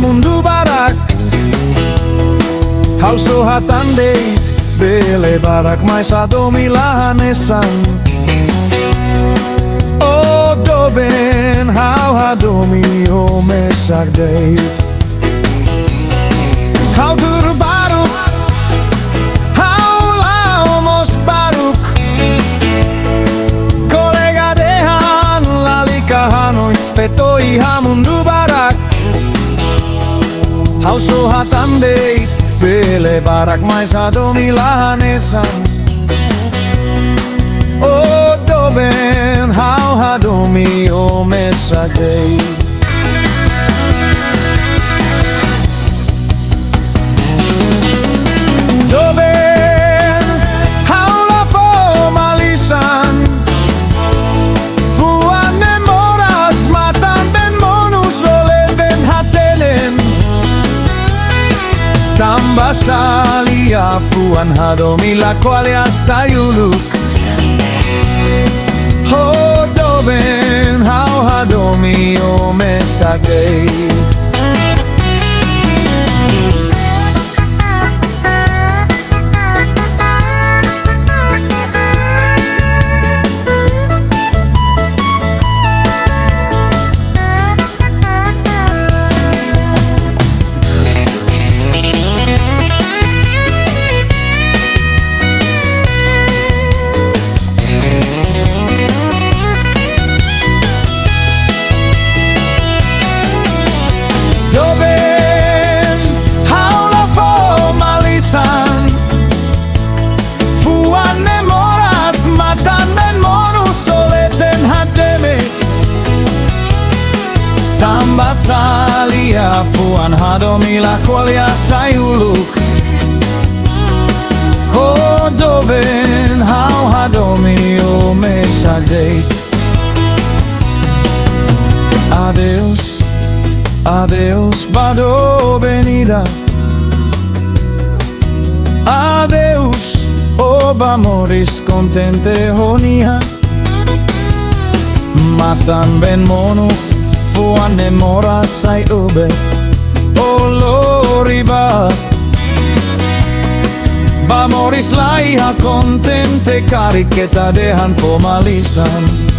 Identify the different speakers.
Speaker 1: Mundu barak Hauso hatandeit Bele barak maisa domi lahanesan O doben hau hadomi o mesak deit Hau tur baruk Hau laomos baruk Kolega dehan lalika hanoi Fetoi hamundu barak Hauso hatandeit Bele barak maisa domi lahanesan O doben hau hadomi o mesadeit Doben hau lafo malisan Fuan memoras matan ben monus olen ben hatenen Tambas talia fuan hadomi la qualia sayuluk Ho doben hau hadomi o mesagei Tambas alia fuan hadomi la qualia sayuluk Ho doben hau hadomi o mesadeit Adeus, adeus bado venida Adeus, oba moris contente honia Matan ben monu Fuan nemora sai ube O loriba Ba moris laiha contente cariceta dehan formalisan